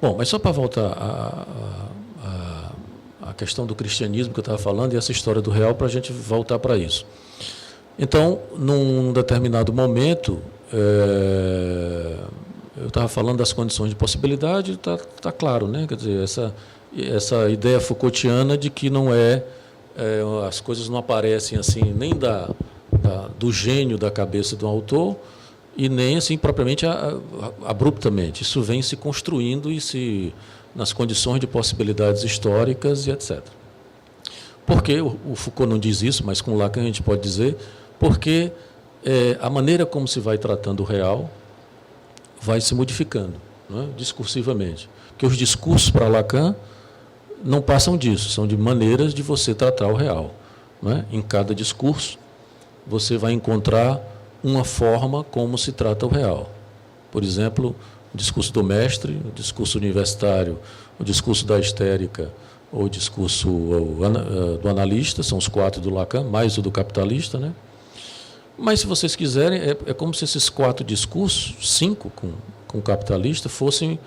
Bom, mas só para voltar à questão do cristianismo que eu estava falando e essa história do real, para a gente voltar para isso. Então, num determinado momento, eu estava falando das condições de possibilidade, está claro, né? Quer dizer, essa ideia Foucaultiana de que não as coisas não aparecem assim nem do gênio da cabeça do autor e nem assim propriamente abruptamente. Isso vem se construindo nas condições de possibilidades históricas e etc. Por que o Foucault não diz isso, mas com Lacan a gente pode dizer? Porque a maneira como se vai tratando o real vai se modificando, né, discursivamente. Porque os discursos para Lacan não passam disso, são de maneiras de você tratar o real. Né? Em cada discurso, você vai encontrar uma forma como se trata o real. Por exemplo, o discurso do mestre, o discurso universitário, o discurso da histérica, ou o discurso do analista, são os 4 do Lacan, mais o do capitalista. Né? Mas, se vocês quiserem, é como se esses 4 discursos, 5 com o capitalista, fossem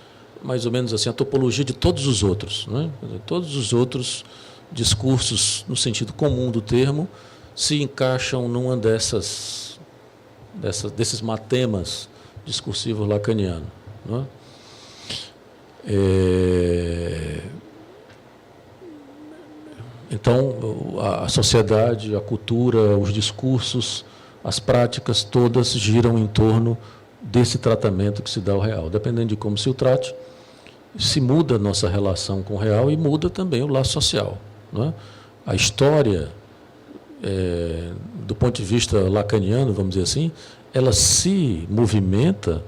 mais ou menos assim a topologia de todos os outros. Né? Todos os outros discursos, no sentido comum do termo, se encaixam numa desses matemas discursivos lacanianos. Né? Então, a sociedade, a cultura, os discursos, as práticas todas giram em torno desse tratamento que se dá ao real. Dependendo de como se o trate, se muda a nossa relação com o real e muda também o laço social. Né? A história, do ponto de vista lacaniano, vamos dizer assim, ela se movimenta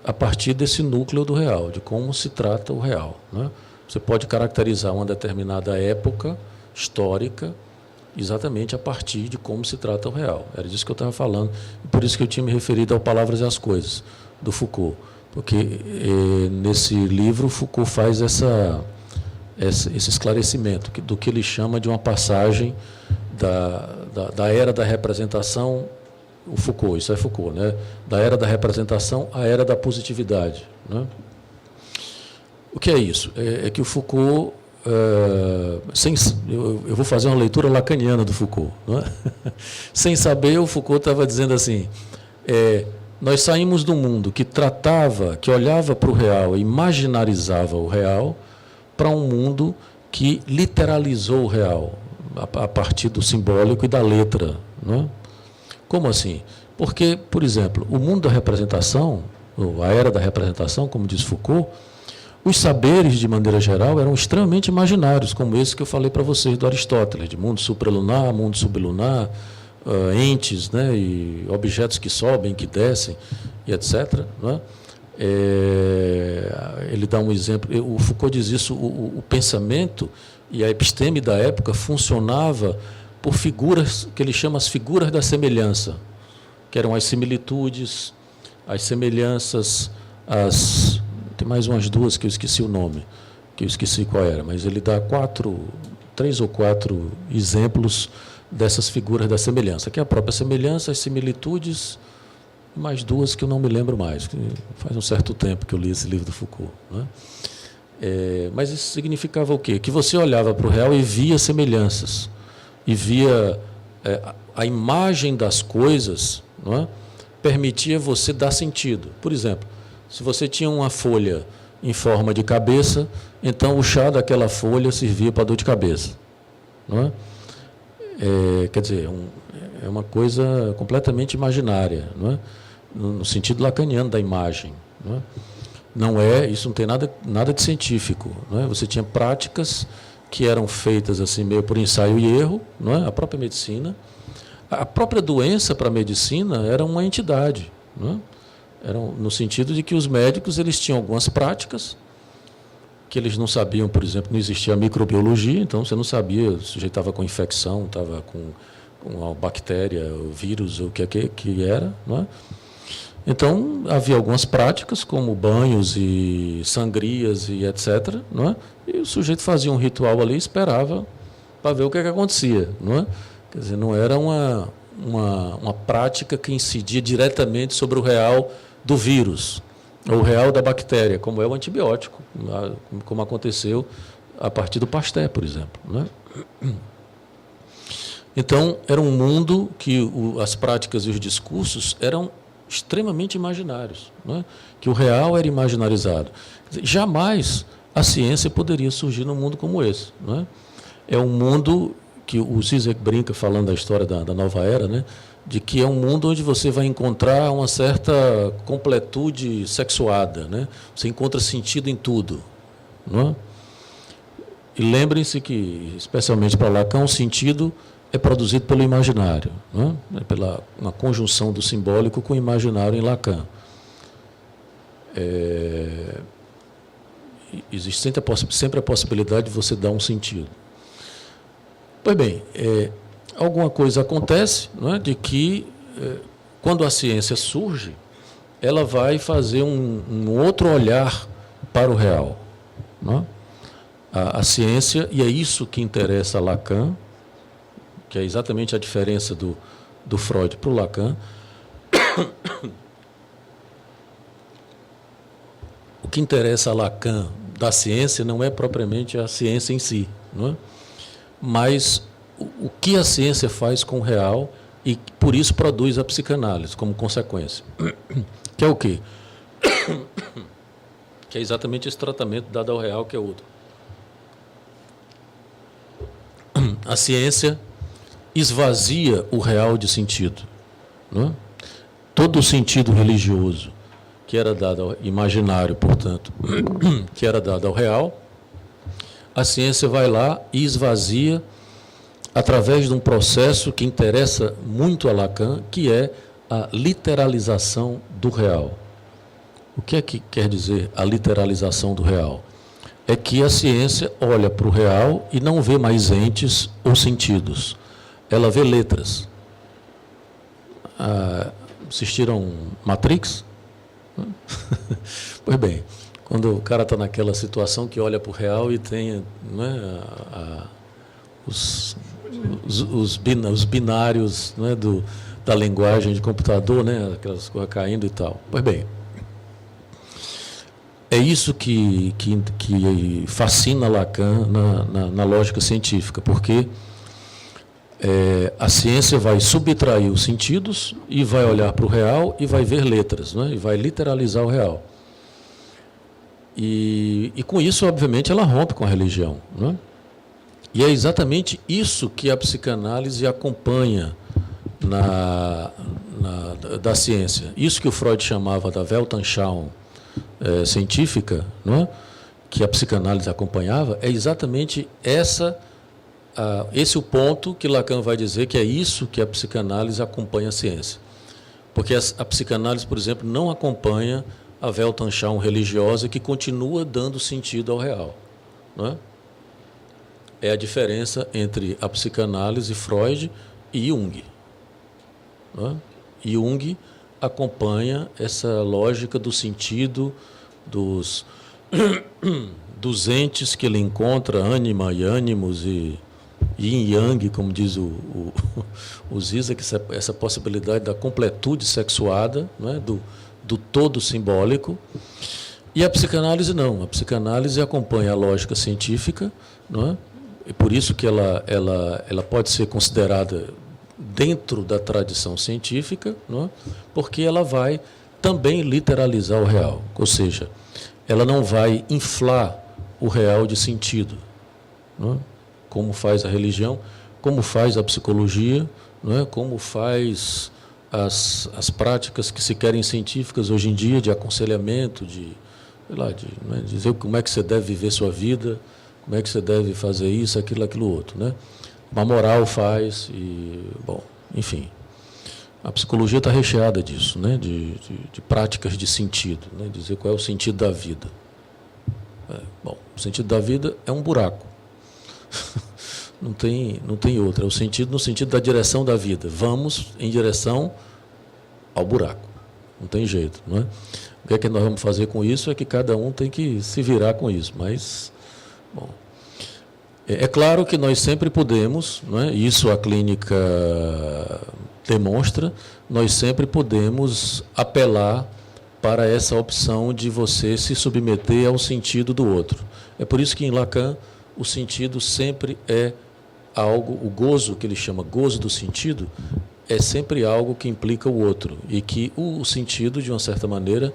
a partir desse núcleo do real, de como se trata o real. Né? Você pode caracterizar uma determinada época histórica exatamente a partir de como se trata o real. Era disso que eu estava falando, e por isso que eu tinha me referido ao Palavras e as Coisas, do Foucault. Porque nesse livro Foucault faz esse esclarecimento do que ele chama de uma passagem da era da representação, o Foucault, isso é Foucault, né? Da era da representação à era da positividade. Né? O que é isso? É que o Foucault, eu vou fazer uma leitura lacaniana do Foucault. Né? Sem saber, o Foucault estava dizendo assim, nós saímos do mundo que olhava para o real e imaginarizava o real, para um mundo que literalizou o real, a partir do simbólico e da letra. Né? Como assim? Porque, por exemplo, o mundo da representação, ou a era da representação, como diz Foucault, os saberes, de maneira geral, eram extremamente imaginários, como esse que eu falei para vocês do Aristóteles, de mundo supralunar, mundo sublunar, entes, né, e objetos que sobem, que descem, e etc. Né? Ele dá um exemplo, o Foucault diz isso, o pensamento e a episteme da época funcionava por figuras que ele chama as figuras da semelhança, que eram as similitudes, as semelhanças, tem mais umas 2 que eu esqueci o nome, que eu esqueci qual era, mas ele dá 3 ou 4 exemplos dessas figuras da semelhança, que é a própria semelhança, as similitudes, e mais 2 que eu não me lembro mais, que faz um certo tempo que eu li esse livro do Foucault. Né? Mas isso significava o quê? Que você olhava para o real e via semelhanças, e via a imagem das coisas, não é? Permitia você dar sentido. Por exemplo, se você tinha uma folha em forma de cabeça, então o chá daquela folha servia para dor de cabeça. Não é? Quer dizer, é uma coisa completamente imaginária, não é? No sentido lacaniano da imagem. Não é? Isso não tem nada de científico. Não é? Você tinha práticas que eram feitas assim meio por ensaio e erro, não é? A própria medicina. A própria doença para a medicina era uma entidade. Não é? Era no sentido de que os médicos eles tinham algumas práticas que eles não sabiam, por exemplo, não existia a microbiologia, então você não sabia, o sujeito estava com infecção, estava com uma bactéria, o vírus, o que era. Não é? Então, havia algumas práticas, como banhos e sangrias e etc. Não é? E o sujeito fazia um ritual ali e esperava para ver o que acontecia. Não é? Quer dizer, não era uma prática que incidia diretamente sobre o real do vírus. o real da bactéria, como é o antibiótico, como aconteceu a partir do Pasteur, por exemplo, né? Então, era um mundo que as práticas e os discursos eram extremamente imaginários, né? Que o real era imaginarizado. Jamais a ciência poderia surgir num mundo como esse, né? É um mundo que o Zizek brinca, falando da história da nova era, né? De que é um mundo onde você vai encontrar uma certa completude sexuada, né? Você encontra sentido em tudo, não é? E lembrem-se que, especialmente para Lacan, o sentido é produzido pelo imaginário, não é? Pela uma conjunção do simbólico com o imaginário em Lacan. Existe sempre a possibilidade de você dar um sentido. Pois bem, alguma coisa acontece, não é, de que, quando a ciência surge, ela vai fazer um outro olhar para o real, não é? A ciência, e é isso que interessa a Lacan, que é exatamente a diferença do Freud para o Lacan. O que interessa a Lacan da ciência não é propriamente a ciência em si, não é? Mas o que a ciência faz com o real e, por isso, produz a psicanálise como consequência. Que é o quê? Que é exatamente esse tratamento dado ao real, que é outro. A ciência esvazia o real de sentido, não é? Todo o sentido religioso que era dado ao imaginário, portanto, que era dado ao real, a ciência vai lá e esvazia através de um processo que interessa muito a Lacan, que é a literalização do real. O que é que quer dizer a literalização do real? É que a ciência olha para o real e não vê mais entes ou sentidos. Ela vê letras. Assistiram Matrix? Pois bem, quando o cara está naquela situação que olha para o real e tem, né, os binários, né, da linguagem de computador, né, aquelas coisas caindo e tal. Pois bem, é isso que fascina Lacan na lógica científica, porque a ciência vai subtrair os sentidos e vai olhar para o real e vai ver letras, né, e vai literalizar o real. E com isso, obviamente, ela rompe com a religião, né? E é exatamente isso que a psicanálise acompanha da ciência. Isso que o Freud chamava da Weltanschauung científica, não é? Que a psicanálise acompanhava, é exatamente esse o ponto que Lacan vai dizer que é isso que a psicanálise acompanha a ciência. Porque a psicanálise, por exemplo, não acompanha a Weltanschauung religiosa, que continua dando sentido ao real, não é? É a diferença entre a psicanálise, Freud e Jung, não é? Jung acompanha essa lógica do sentido dos entes que ele encontra, ânima e ânimos, e yin e yang, como diz o Zizek, essa possibilidade da completude sexuada, não é? do todo simbólico. E a psicanálise não. A psicanálise acompanha a lógica científica, não é? E por isso que ela pode ser considerada dentro da tradição científica, não é? Porque ela vai também literalizar o real, ou seja, ela não vai inflar o real de sentido, não é? Como faz a religião, como faz a psicologia, não é? Como faz as práticas que se querem científicas hoje em dia, de aconselhamento, não é? Dizer como é que você deve viver sua vida, como é que você deve fazer isso, aquilo outro, né? Uma moral faz, bom, enfim. A psicologia está recheada disso, né? De práticas de sentido, né? Dizer qual é o sentido da vida. Bom, o sentido da vida é um buraco. Não tem outro. É o sentido no sentido da direção da vida. Vamos em direção ao buraco. Não tem jeito, não é? O que é que nós vamos fazer com isso é que cada um tem que se virar com isso. Mas, bom, é claro que nós sempre podemos, não é? Isso a clínica demonstra, nós sempre podemos apelar para essa opção de você se submeter ao sentido do outro. É por isso que em Lacan o sentido sempre é algo, o gozo, que ele chama gozo do sentido, é sempre algo que implica o outro, e que o sentido, de uma certa maneira,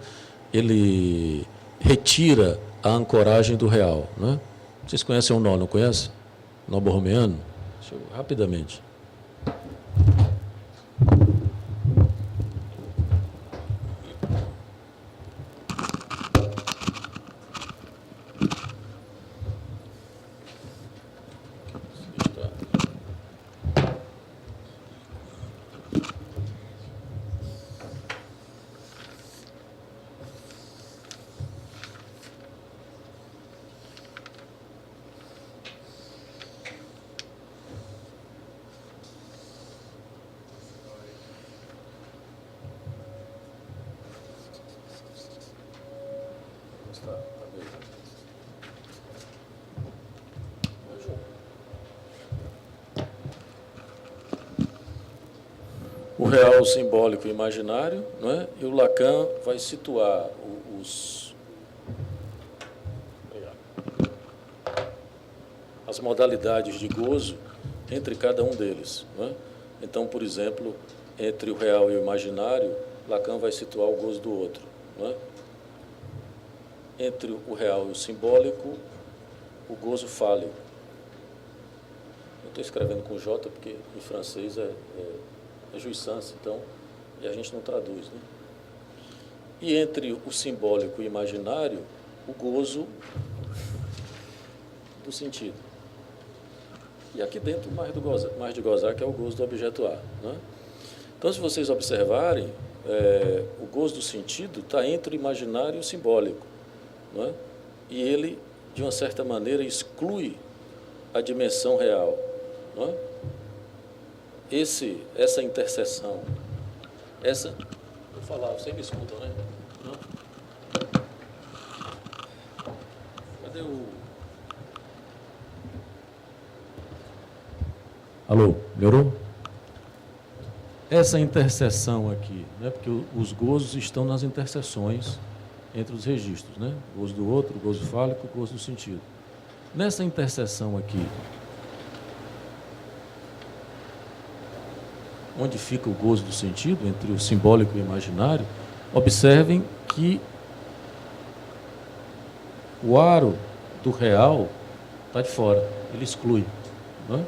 ele retira a ancoragem do real. Né? Vocês conhecem o nó, não conhecem? Nó borromeano? Deixa eu, rapidamente. O real, o simbólico e o imaginário, não é? E o Lacan vai situar as modalidades de gozo entre cada um deles. Não é? Então, por exemplo, entre o real e o imaginário, Lacan vai situar o gozo do outro. Não é? Entre o real e o simbólico, o gozo fálico. Eu estou escrevendo com J porque em francês é jouissance, então, e a gente não traduz. Né? E entre o simbólico e o imaginário, o gozo do sentido. E aqui dentro, mais de gozar, que é o gozo do objeto A. Né? Então, se vocês observarem, o gozo do sentido está entre o imaginário e o simbólico. Não é? E ele, de uma certa maneira, exclui a dimensão real. Não é? Essa interseção, vou falar, vocês me escutam, né? Não? Cadê o... Alô, melhorou? Essa interseção aqui, né? Porque os gozos estão nas interseções entre os registros, né? O gozo do outro, o gozo fálico, o gozo do sentido. Nessa interseção aqui, onde fica o gozo do sentido, entre o simbólico e o imaginário, observem que o aro do real está de fora, ele exclui. Não é?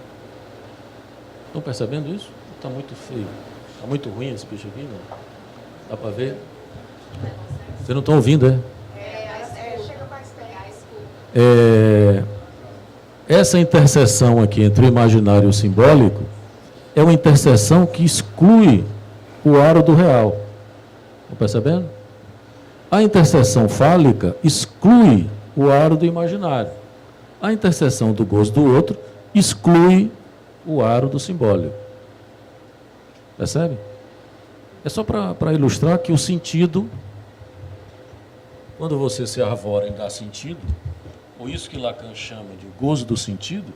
Estão percebendo isso? Está muito feio. Está muito ruim esse bicho aqui, não? Dá para ver? Vocês não estão ouvindo, é? Chega mais perto. Essa interseção aqui entre o imaginário e o simbólico é uma interseção que exclui o aro do real. Estão percebendo? A interseção fálica exclui o aro do imaginário. A interseção do gozo do outro exclui o aro do simbólico. Percebe? É só para ilustrar que o sentido, quando você se arvora em dar sentido, ou isso que Lacan chama de gozo do sentido,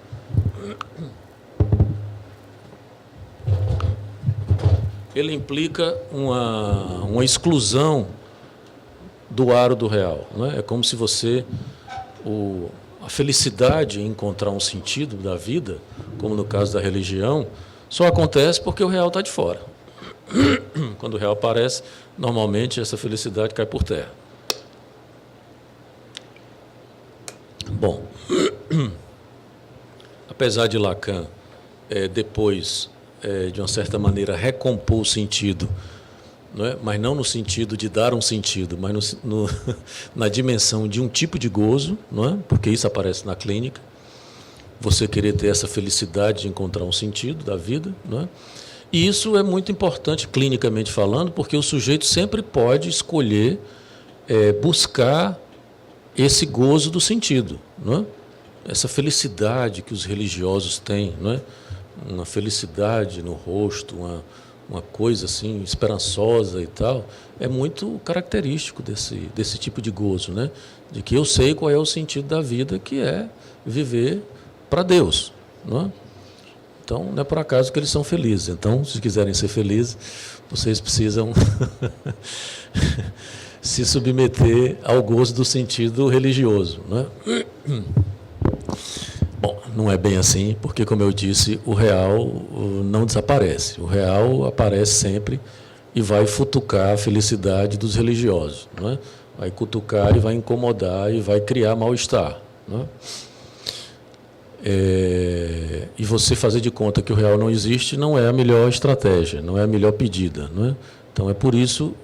ele implica uma exclusão do aro do real. Né? É como se você... a felicidade em encontrar um sentido da vida, como no caso da religião, só acontece porque o real está de fora. Quando o real aparece, normalmente essa felicidade cai por terra. Bom, apesar de Lacan depois, de uma certa maneira, recompor o sentido, não é? Mas não no sentido de dar um sentido, mas na dimensão de um tipo de gozo, não é? Porque isso aparece na clínica, você querer ter essa felicidade de encontrar um sentido da vida, não é? E isso é muito importante, clinicamente falando, porque o sujeito sempre pode escolher buscar esse gozo do sentido, não é? Essa felicidade que os religiosos têm, não é? Uma felicidade no rosto, uma coisa assim esperançosa e tal, é muito característico desse tipo de gozo, né? De que eu sei qual é o sentido da vida, que é viver para Deus, não é? Então, não é por acaso que eles são felizes. Então, se quiserem ser felizes, vocês precisam se submeter ao gozo do sentido religioso. Né? Bom, não é bem assim, porque, como eu disse, o real não desaparece. O real aparece sempre e vai futucar a felicidade dos religiosos. Né? Vai cutucar e vai incomodar e vai criar mal-estar. Né? E você fazer de conta que o real não existe não é a melhor estratégia, não é a melhor pedida. Não é? Então, é por isso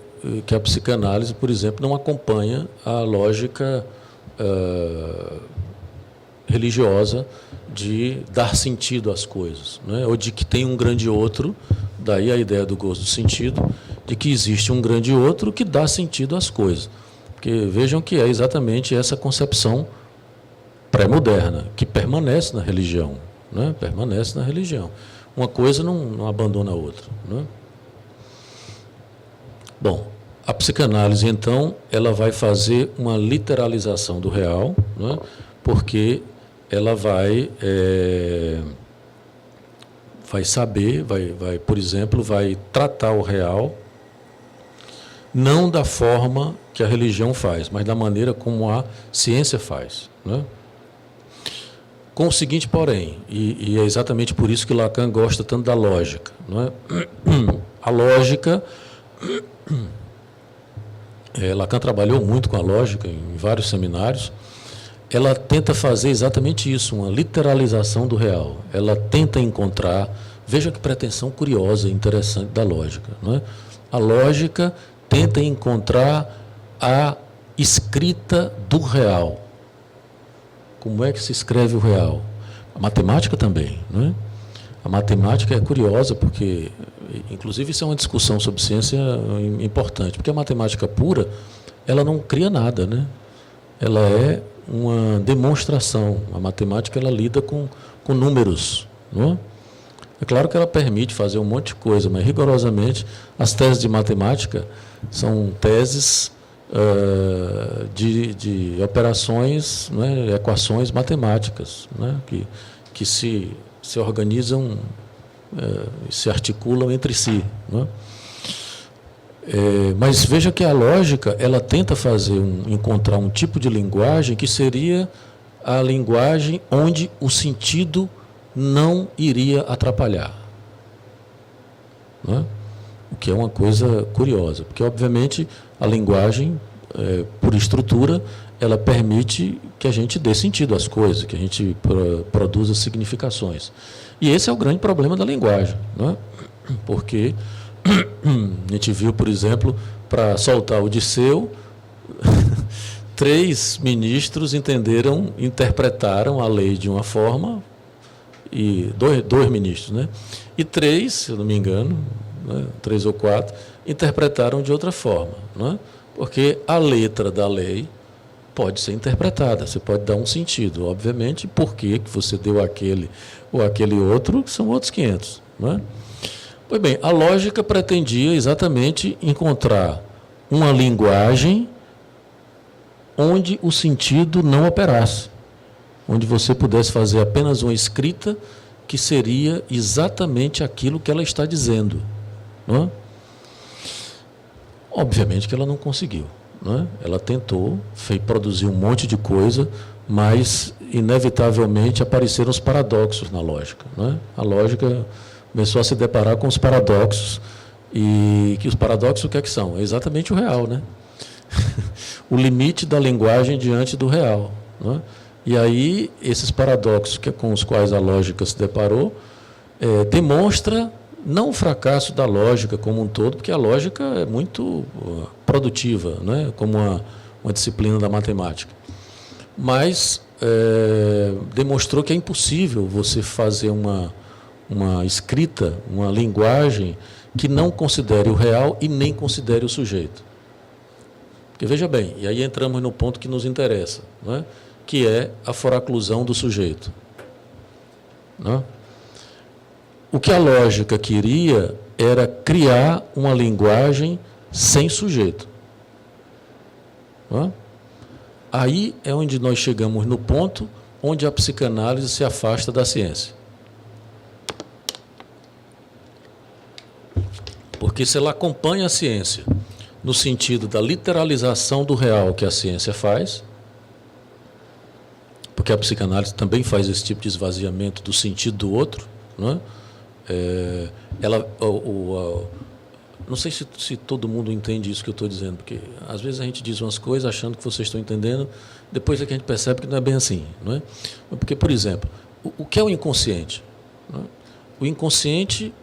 que a psicanálise, por exemplo, não acompanha a lógica religiosa de dar sentido às coisas, né? Ou de que tem um grande outro, daí a ideia do gozo do sentido, de que existe um grande outro que dá sentido às coisas. Porque vejam que é exatamente essa concepção pré-moderna, que permanece na religião. Né? Permanece na religião. Uma coisa não abandona a outra. Né? Bom, a psicanálise, então, ela vai fazer uma literalização do real, né? Porque ela vai saber, por exemplo, vai tratar o real não da forma que a religião faz, mas da maneira como a ciência faz. Né? Com o seguinte, porém, e é exatamente por isso que Lacan gosta tanto da lógica. Não é? A lógica... Lacan trabalhou muito com a lógica em vários seminários. Ela tenta fazer exatamente isso, uma literalização do real. Ela tenta encontrar, veja que pretensão curiosa e interessante da lógica. Não é? A lógica tenta encontrar a escrita do real. Como é que se escreve o real? A matemática também. Não é? A matemática é curiosa porque, inclusive, isso é uma discussão sobre ciência importante, porque a matemática pura, ela não cria nada, né? Ela é uma demonstração. A matemática, ela lida com números. Não é? É claro que ela permite fazer um monte de coisa, mas, rigorosamente, as teses de matemática são teses de operações, né, equações matemáticas, né, que se organizam, se articulam entre si. Né? Mas veja que a lógica, ela tenta encontrar um tipo de linguagem que seria a linguagem onde o sentido não iria atrapalhar. Né? O que é uma coisa curiosa, porque, obviamente, a linguagem, por estrutura, ela permite que a gente dê sentido às coisas, que a gente produza significações. E esse é o grande problema da linguagem. Né? Porque a gente viu, por exemplo, para soltar Odisseu, 3 ministros interpretaram a lei de uma forma, e dois ministros, né? E 3, se eu não me engano, né, 3 ou 4, interpretaram de outra forma. Né? Porque a letra da lei pode ser interpretada, você pode dar um sentido, obviamente, por que você deu aquele ou aquele outro, são outros 500. Né? Pois bem, a lógica pretendia exatamente encontrar uma linguagem onde o sentido não operasse, onde você pudesse fazer apenas uma escrita que seria exatamente aquilo que ela está dizendo. Não é? Obviamente que ela não conseguiu. Não é? Ela tentou, produzir um monte de coisa, mas, inevitavelmente, apareceram os paradoxos na lógica. Não é? A lógica começou a se deparar com os paradoxos, e que os paradoxos o que é que são? É exatamente o real, né? O limite da linguagem diante do real. Não é? E aí, esses paradoxos com os quais a lógica se deparou, demonstra não o fracasso da lógica como um todo, porque a lógica é muito produtiva, né, como uma disciplina da matemática, mas demonstrou que é impossível você fazer uma escrita, uma linguagem que não considere o real e nem considere o sujeito. Porque, veja bem, e aí entramos no ponto que nos interessa, né, que é a foraclusão do sujeito. Né? O que a lógica queria era criar uma linguagem sem sujeito. Né? Aí é onde nós chegamos no ponto onde a psicanálise se afasta da ciência. Porque se ela acompanha a ciência no sentido da literalização do real que a ciência faz, porque a psicanálise também faz esse tipo de esvaziamento do sentido do outro, não é? Não sei se todo mundo entende isso que eu estou dizendo, porque às vezes a gente diz umas coisas achando que vocês estão entendendo, depois é que a gente percebe que não é bem assim, não é? Porque, por exemplo, o que é o inconsciente? Não é? O inconsciente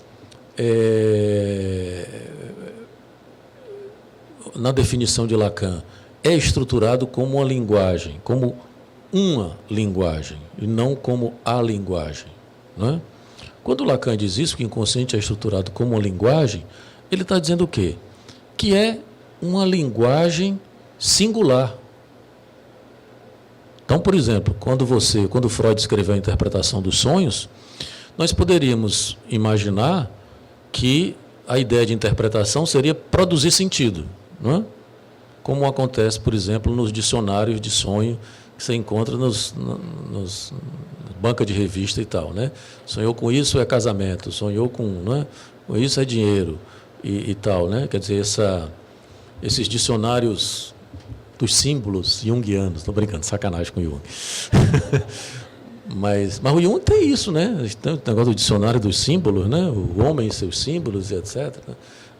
na definição de Lacan, é estruturado como uma linguagem, e não como a linguagem. Não é? Quando Lacan diz isso, que o inconsciente é estruturado como uma linguagem, ele está dizendo o quê? Que é uma linguagem singular. Então, por exemplo, quando Freud escreveu a interpretação dos sonhos, nós poderíamos imaginar que a ideia de interpretação seria produzir sentido, não é? Como acontece, por exemplo, nos dicionários de sonho que você encontra nos bancas de revista e tal, né? Sonhou com isso é casamento, sonhou com, não é? Com isso é dinheiro e tal, né? Quer dizer, esses dicionários dos símbolos junguianos, estou brincando, sacanagem com o Jung. Mas o Jung tem isso, né? Tem o negócio do dicionário dos símbolos, né? O homem e seus símbolos e etc.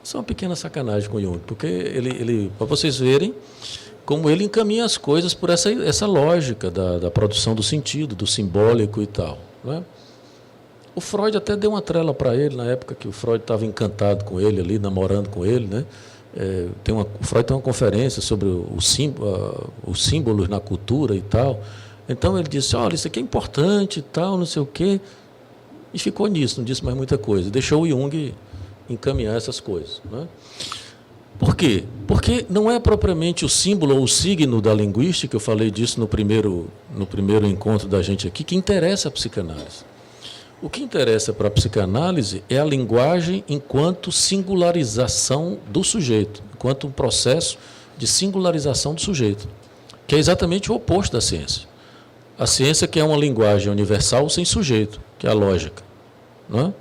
Isso é uma pequena sacanagem com o Jung, porque ele para vocês verem como ele encaminha as coisas por essa lógica da produção do sentido, do simbólico e tal. Não é? O Freud até deu uma trela para ele, na época que o Freud estava encantado com ele, ali, namorando com ele. Né? O Freud tem uma conferência sobre os símbolos na cultura e tal. Então ele disse, olha, isso aqui é importante e tal, não sei o quê. E ficou nisso, não disse mais muita coisa. Deixou o Jung encaminhar essas coisas. Né? Por quê? Porque não é propriamente o símbolo ou o signo da linguística, eu falei disso no primeiro encontro da gente aqui, que interessa a psicanálise. O que interessa para a psicanálise é a linguagem enquanto singularização do sujeito, enquanto um processo de singularização do sujeito, que é exatamente o oposto da ciência. A ciência que é uma linguagem universal sem sujeito, que é a lógica. Não é?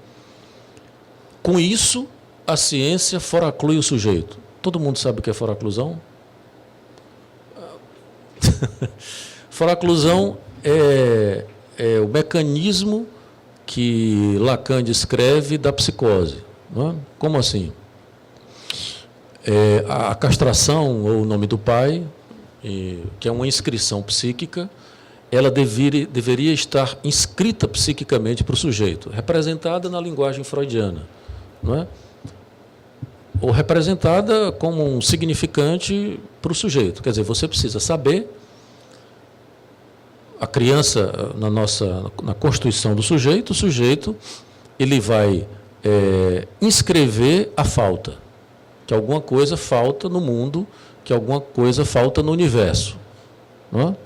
Com isso, a ciência foraclui o sujeito. Todo mundo sabe o que é foraclusão? Foraclusão é o mecanismo que Lacan descreve da psicose. Não é? Como assim? A castração, ou o nome do pai, que é uma inscrição psíquica, ela deveria estar inscrita psiquicamente para o sujeito, representada na linguagem freudiana, não é? Ou representada como um significante para o sujeito. Quer dizer, você precisa saber, a criança, na constituição do sujeito, o sujeito ele vai inscrever a falta, que alguma coisa falta no mundo, que alguma coisa falta no universo. Não é?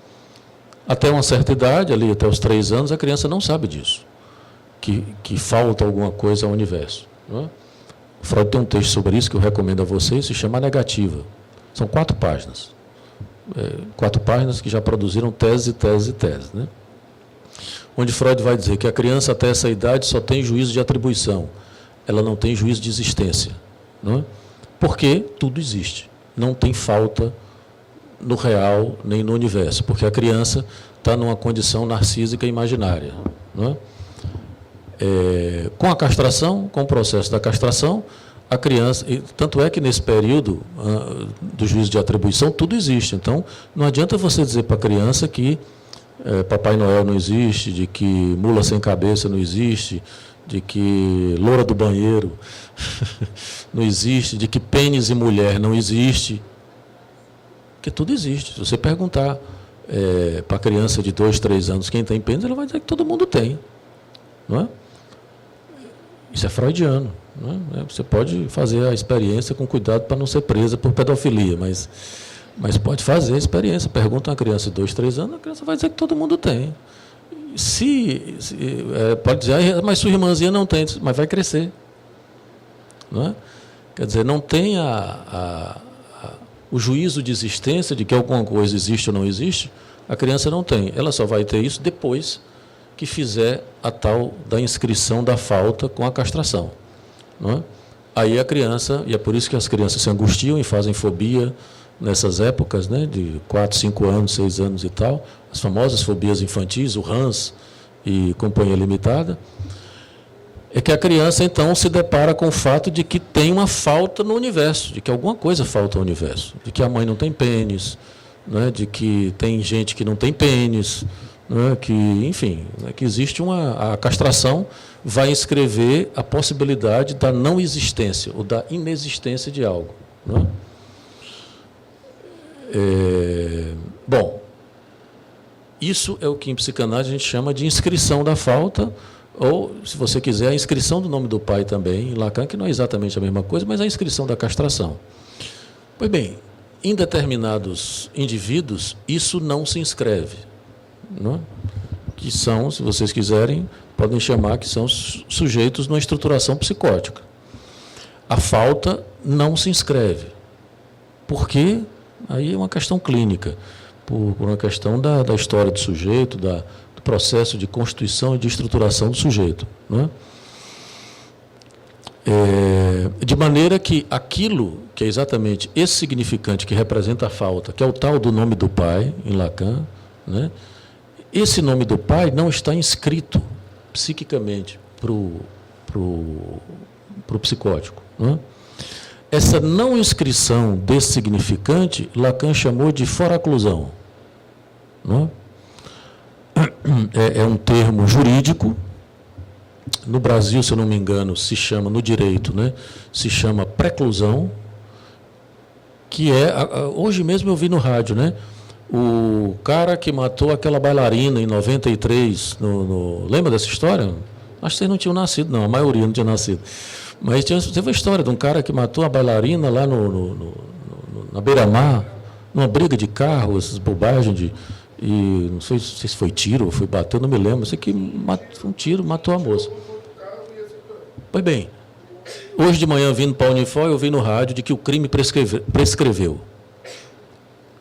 Até uma certa idade, ali até os 3 anos, a criança não sabe disso, que falta alguma coisa ao universo. Não é? O Freud tem um texto sobre isso que eu recomendo a vocês, se chama Negativa. São 4 páginas. 4 páginas que já produziram tese e tese e tese. Né? Onde Freud vai dizer que a criança até essa idade só tem juízo de atribuição, ela não tem juízo de existência. Não é? Porque tudo existe, não tem falta no real nem no universo, porque a criança está numa condição narcísica imaginária. Não é? Com a castração, com o processo da castração, a criança, tanto é que nesse período do juízo de atribuição tudo existe. Então, não adianta você dizer para a criança que Papai Noel não existe, de que mula sem cabeça não existe, de que loura do banheiro não existe, de que pênis e mulher não existe. Porque tudo existe. Se você perguntar para a criança de 2, 3 anos quem tem pênis, ela vai dizer que todo mundo tem. Não é? Isso é freudiano. Não é? Você pode fazer a experiência com cuidado para não ser presa por pedofilia, mas pode fazer a experiência. Pergunta a uma criança de 2, 3 anos, a criança vai dizer que todo mundo tem. Pode dizer, mas sua irmãzinha não tem, mas vai crescer. Não é? Quer dizer, não tem o juízo de existência, de que alguma coisa existe ou não existe, a criança não tem. Ela só vai ter isso depois que fizer a tal da inscrição da falta com a castração. Não é? aí a criança, e é por isso que as crianças se angustiam e fazem fobia nessas épocas, né, de 4, 5 anos, 6 anos e tal, as famosas fobias infantis, o Hans e Companhia Limitada, é que a criança, então, se depara com o fato de que tem uma falta no universo, de que alguma coisa falta ao universo, de que a mãe não tem pênis, né, de que tem gente que não tem pênis, né, que, enfim, né, que existe a castração vai inscrever a possibilidade da não existência ou da inexistência de algo. Né? Bom, isso é o que em psicanálise a gente chama de inscrição da falta, ou, se você quiser, a inscrição do nome do pai também, em Lacan, que não é exatamente a mesma coisa, mas a inscrição da castração. Pois bem, em determinados indivíduos, isso não se inscreve, não é? Que são, se vocês quiserem, podem chamar que são sujeitos numa estruturação psicótica. A falta não se inscreve. Por quê? Aí é uma questão clínica, por uma questão da história do sujeito, do processo de constituição e de estruturação do sujeito. Não é? De maneira que aquilo que é exatamente esse significante que representa a falta, que é o tal do nome do pai, em Lacan, né? Esse nome do pai não está inscrito psiquicamente para o psicótico. Não é? Essa não inscrição desse significante, Lacan chamou de foraclusão. Não é? É um termo jurídico. No Brasil, se eu não me engano, se chama, no direito, né, se chama preclusão, que é, hoje mesmo eu vi no rádio, né, o cara que matou aquela bailarina em 93, lembra dessa história? Acho que vocês não tinham nascido, não, a maioria não tinha nascido. Mas teve uma história de um cara que matou a bailarina lá na beira-mar, numa briga de carro, essas bobagens e não sei se foi tiro ou foi bater, não me lembro. Sei que um tiro matou a moça. Pois bem, hoje de manhã, vindo para a Unifor, eu vi no rádio de que o crime prescreveu.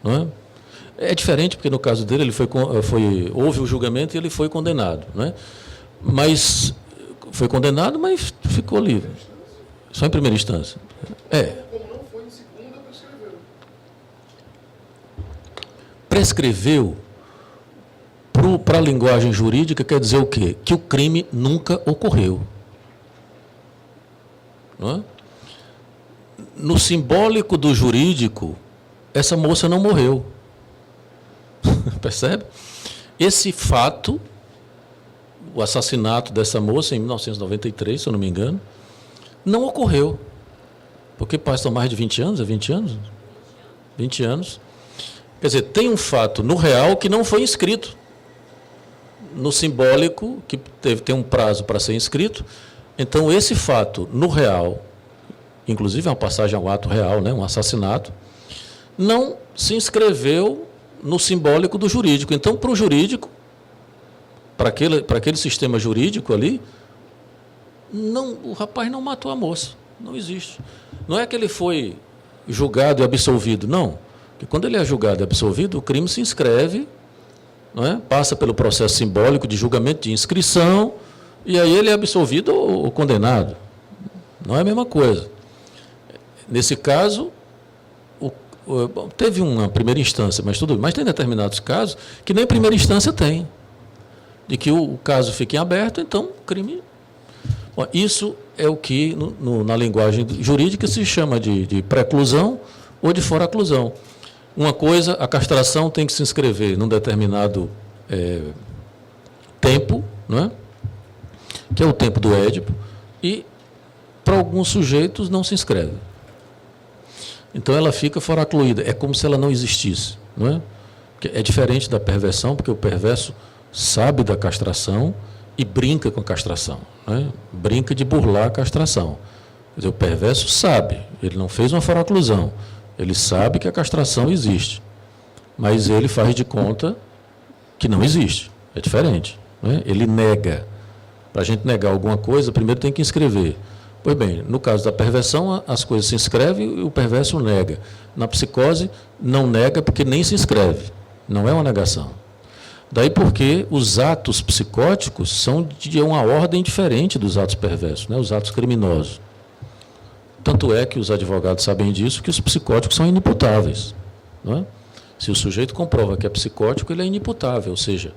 Não é? É diferente, porque no caso dele, houve o julgamento e ele foi condenado. Não é? Mas foi condenado, mas ficou livre. Só em primeira instância. Como não foi em segunda, prescreveu. Prescreveu, para a linguagem jurídica, quer dizer o quê? Que o crime nunca ocorreu. Não é? No simbólico do jurídico, essa moça não morreu. Percebe? Esse fato, o assassinato dessa moça em 1993, se eu não me engano, não ocorreu. Porque passam mais de 20 anos, é 20 anos? 20 anos. Quer dizer, tem um fato no real que não foi inscrito. No simbólico, que tem um prazo para ser inscrito. Então, esse fato no real, inclusive é uma passagem ao ato real, né, um assassinato, não se inscreveu no simbólico do jurídico. Então, para o jurídico, para aquele sistema jurídico ali, o rapaz não matou a moça, não existe. Não é que ele foi julgado e absolvido, não. Porque quando ele é julgado e absolvido, o crime se inscreve, não é? Passa pelo processo simbólico de julgamento de inscrição, e aí ele é absolvido ou condenado. Não é a mesma coisa. Nesse caso, teve uma primeira instância, mas tem determinados casos que nem primeira instância tem. De que o caso fique em aberto, então o crime... Bom, isso é o que, na linguagem jurídica, se chama de preclusão ou de foraclusão. Uma coisa, a castração tem que se inscrever num determinado tempo, não é? Que é o tempo do Édipo, e para alguns sujeitos não se inscreve. Então ela fica foracluída, é como se ela não existisse. Não é? É diferente da perversão, porque o perverso sabe da castração e brinca com a castração. Não é? Brinca de burlar a castração. Quer dizer, o perverso sabe, ele não fez uma foraclusão, ele sabe que a castração existe, mas ele faz de conta que não existe. É diferente. Não é? Ele nega. Para a gente negar alguma coisa, primeiro tem que inscrever. Pois bem, no caso da perversão, as coisas se inscrevem e o perverso nega. Na psicose, não nega porque nem se inscreve. Não é uma negação. Daí porque os atos psicóticos são de uma ordem diferente dos atos perversos, né? Os atos criminosos. Tanto é que os advogados sabem disso, que os psicóticos são inimputáveis. Não é? Se o sujeito comprova que é psicótico, ele é inimputável, ou seja,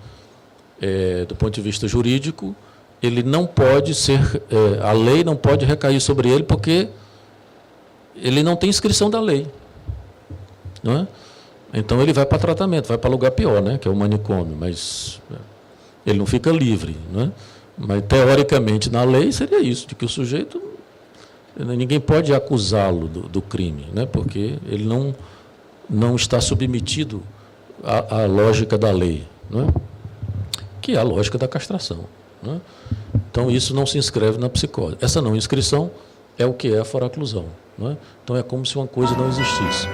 do ponto de vista jurídico, ele não pode ser, a lei não pode recair sobre ele, porque ele não tem inscrição da lei. Não é? Então ele vai para tratamento, vai para lugar pior, né, que é o manicômio, mas ele não fica livre. Não é? Mas, teoricamente, na lei seria isso, de que o sujeito, ninguém pode acusá-lo do crime, né, porque ele não está submetido à lógica da lei, não é? Que é a lógica da castração. Não é? Então, isso não se inscreve na psicose. Essa não inscrição é o que é a foraclusão. Não é? Então, é como se uma coisa não existisse.